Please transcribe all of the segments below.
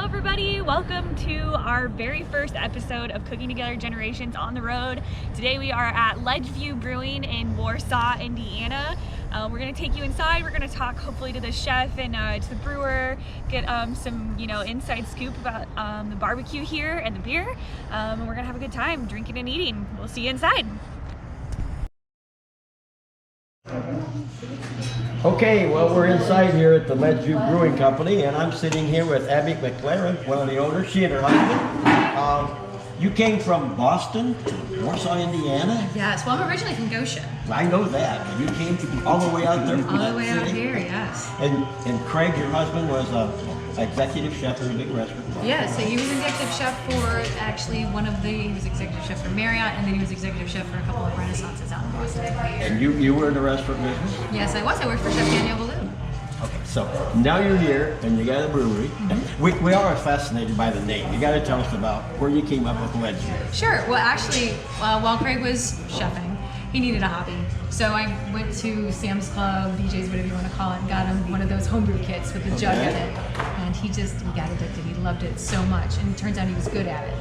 Hello everybody, welcome to our very first episode of Cooking Together Generations on the Road. Today we are at Ledgeview Brewing in Warsaw, Indiana. We're going to take you inside, we're going to talk hopefully to the chef and to the brewer, get some inside scoop about the barbecue here and the beer, and we're going to have a good time drinking and eating. We'll see you inside. Okay, well, we're inside here at the Ledgeview Brewing Company, and I'm sitting here with Abby McLaren, one of the owners, she and her husband. You came from Boston to Warsaw, Indiana? Yes, well, I'm originally from Goshen. I know that. And you came all the way out there? All the way out here, yes. And Craig, your husband, was an executive chef in a big restaurant. Yeah, so he was executive chef for he was executive chef for Marriott, and then he was executive chef for a couple of Renaissances out in Boston. And you were in the restaurant business? Yes, I was. I worked for Chef Daniel Ballou. Okay, so now you're here and you got a brewery. Mm-hmm. We are fascinated by the name. You got to tell us about where you came up with Ledgeview. Sure. Well, actually, while Craig was chefing, he needed a hobby. So I went to Sam's Club, BJ's, whatever you want to call it, and got him one of those homebrew kits with a jug in it. And he got addicted. He loved it so much, and it turns out he was good at it.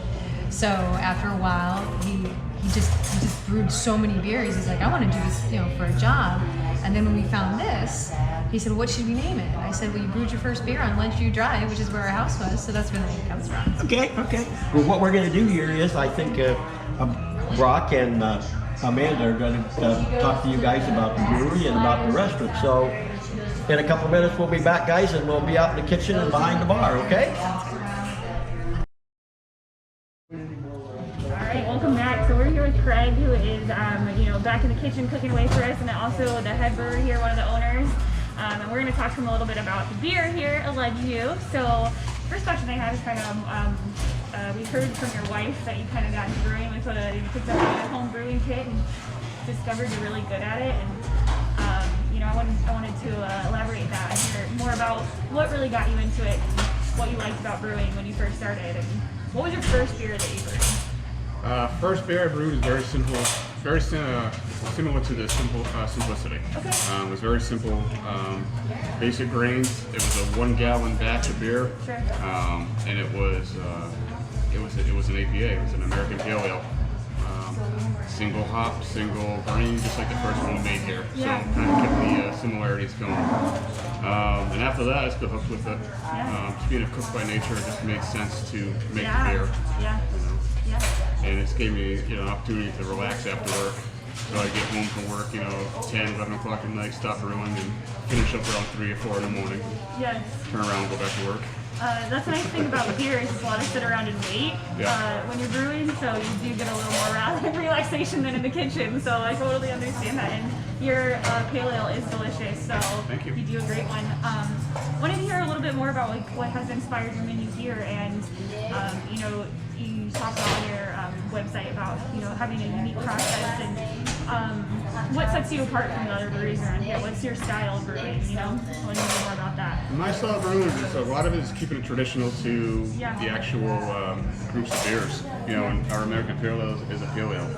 So after a while, he just brewed so many beers. He's like, I want to do this, for a job. And then when we found this, he said, what should we name it? I said, well, you brewed your first beer on Ledgeview Drive, which is where our house was, so that's where the name comes from. Okay. Well, what we're going to do here is, I think Brock and Amanda are going to talk to you guys about the brewery and about the restaurant. So in a couple minutes, we'll be back, guys, and we'll be out in the kitchen and behind the bar, okay? Alright, welcome back. So we're here with Craig, who is back in the kitchen cooking away for us, and also the head brewer here, one of the owners. And we're going to talk to him a little bit about the beer here at Ledgeview. So first question I have is we heard from your wife that you kind of got into brewing with you picked up a home brewing kit and discovered you're really good at it. And I wanted to elaborate that and hear more about what really got you into it, and what you liked about brewing when you first started, and what was your first beer that you brewed? First beer I brewed is very simple, very similar to the simplicity. Okay. It was very simple, basic grains. It was a 1 gallon batch of beer. Sure. And it was an APA. It was an American Pale Ale. Single hop, single grain, just like the first one we made here. Yeah. So kind of kept the similarities going. And after that, I still hooked with it. Just being a cook by nature, it just made sense to make the beer. Yeah. And it's gave me an opportunity to relax after work. So I get home from work, 10, 11 o'clock at night, stop brewing, and finish up around 3 or 4 in the morning. Yes. Turn around and go back to work. That's the nice thing about beer is it's a lot of sit around and wait when you're brewing, so you do get a little more relaxation than in the kitchen. So I totally understand that. And your pale ale is delicious, so thank you. You do a great one. Wanted to hear a little bit more about what has inspired your menu here, and you talked on your website about having a unique process, and what sets you apart from the other breweries around here? What's your style of brewing? I want to know more about that. My style of brewing is a lot of it is keeping it traditional to the actual groups of beers. And our American Pale Ale is a pale ale.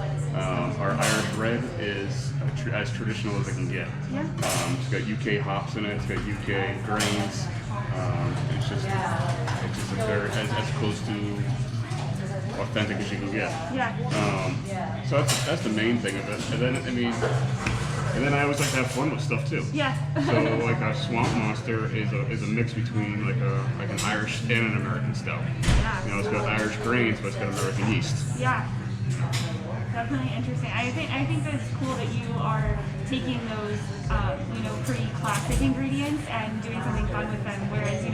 Our Irish Red is as traditional as it can get. Yeah. It's got UK hops in it. It's got UK grains. It's just a very as close to authentic as you can get. Yeah. So that's the main thing of it. And then I always like to have fun with stuff too. Yeah. So like our Swamp Monster is a mix between like an Irish and an American stout. Yeah. It's got Irish grains, but it's got American yeast. Yeah. Definitely interesting. I think that it's cool that you are taking those pretty classic ingredients and doing something fun with them. Whereas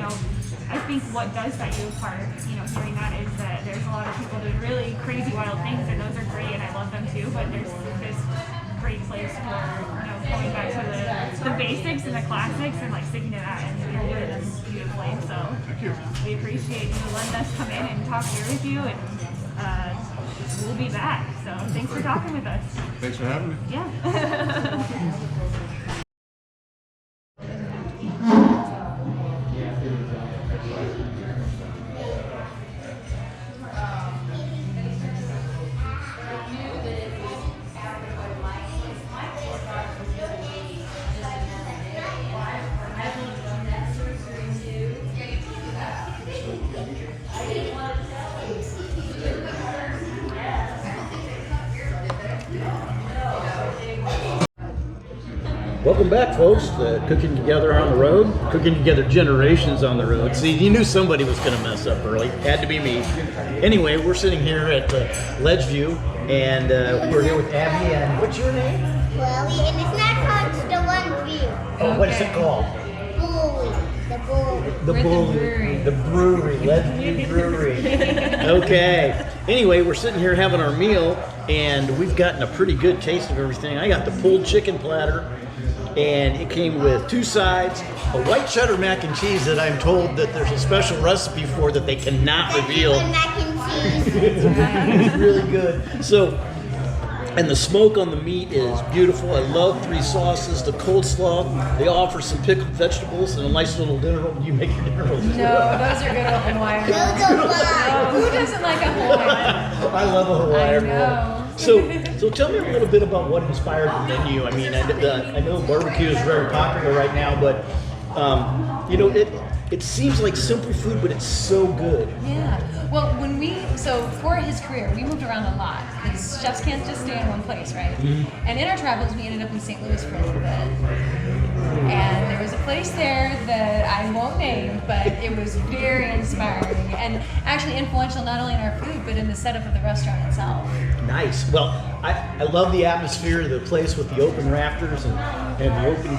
I think what does set you apart, hearing that, is that there's a lot of people doing really crazy wild things, and those are great, and I love them too. But there's this great place for going back to the basics and the classics and sticking to that, and you're doing this beautifully. So Thank you. we appreciate you letting us come in and talk beer with you, and we'll be back. So thanks for talking with us. Thanks for having me. Yeah. Welcome back, folks. Cooking together on the road, cooking together generations on the road. See, you knew somebody was going to mess up early. Had to be me. Anyway, we're sitting here at Ledgeview, and we're here with Abby. And what's your name? Chloe, and it's not called the one view. Oh, what is it called? Bully. The bully. The We're at the Bully. brewery. The brewery. Ledgeview Brewery. Okay. Anyway, we're sitting here having our meal, and we've gotten a pretty good taste of everything. I got the pulled chicken platter, and it came with 2 sides, a white cheddar mac and cheese that I'm told that there's a special recipe for that they cannot reveal. That's mac and cheese. It's really good. So, and the smoke on the meat is beautiful. I love 3 sauces, the coleslaw. They offer some pickled vegetables and a nice little dinner roll. You make your dinner rolls. No, those are good old Hawaiian rolls. Those are fun. Who doesn't like a Hawaiian? I love a Hawaiian I know. roll. So tell me a little bit about what inspired the menu. I mean, I know barbecue is very popular right now, but you know, it seems like simple food, but it's so good. Yeah. Well, so for his career, we moved around a lot because chefs can't just stay in one place, right? Mm-hmm. And in our travels, we ended up in St. Louis for a little bit. And there was a place there that I won't name, but it was very inspiring and actually influential not only in our food, but in the setup of the restaurant itself. Nice. Well, I love the atmosphere of the place with the open rafters and the open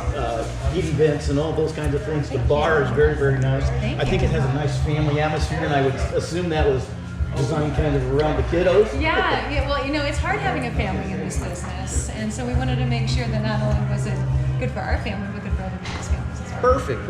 heating vents and all those kinds of things. The bar is very, very nice. I think it has a nice family atmosphere, and I would assume that was designed kind of around the kiddos. Yeah, well, you know, it's hard having a family in this business, and so we wanted to make sure that not only was it good for our family, but good for other people's families as well. Perfect.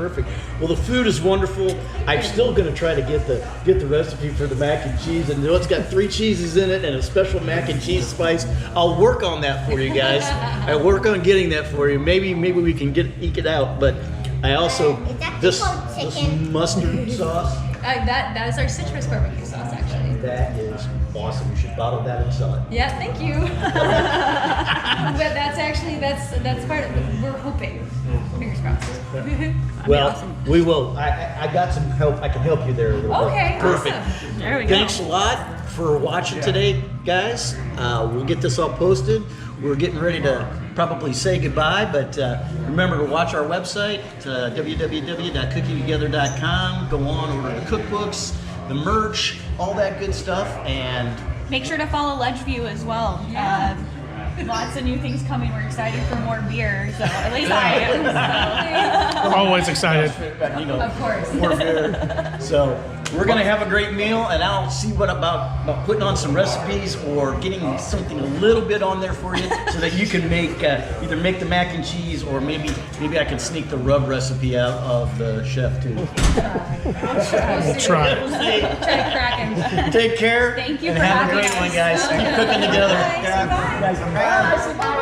Well, the food is wonderful. I'm still going to try to get the recipe for the mac and cheese, and it's got 3 cheeses in it and a special mac and cheese spice. I'll work on that for you guys. I work on getting that for you. Maybe we can eke it out. But I also Is that this called this chicken? mustard sauce. That is our citrus barbecue sauce, actually. That is awesome. You should bottle that and sell it. Yeah, thank you. But that's part of it. We're hoping. Fingers crossed. Well, we will. I got some help. I can help you there a little Okay, bit. Perfect. awesome. There we go. Thanks a lot for watching today, guys. We'll get this all posted. We're getting ready to probably say goodbye, but remember to watch our website, www.cookingtogether.com. Go on over to the cookbooks, the merch, all that good stuff, and Make sure to follow Ledgeview as well. Yeah. Lots of new things coming. We're excited for more beer, so at least I am. We're always excited. you know, Of course. more beer. So we're gonna have a great meal, and I'll see what about putting on some recipes or getting something a little bit on there for you, so that you can make either make the mac and cheese, or maybe I can sneak the rub recipe out of the chef too. We'll try. Try cracking. Take care. Thank you and for have a having great us. one, guys. Keep cooking together. Bye. Guys, bye.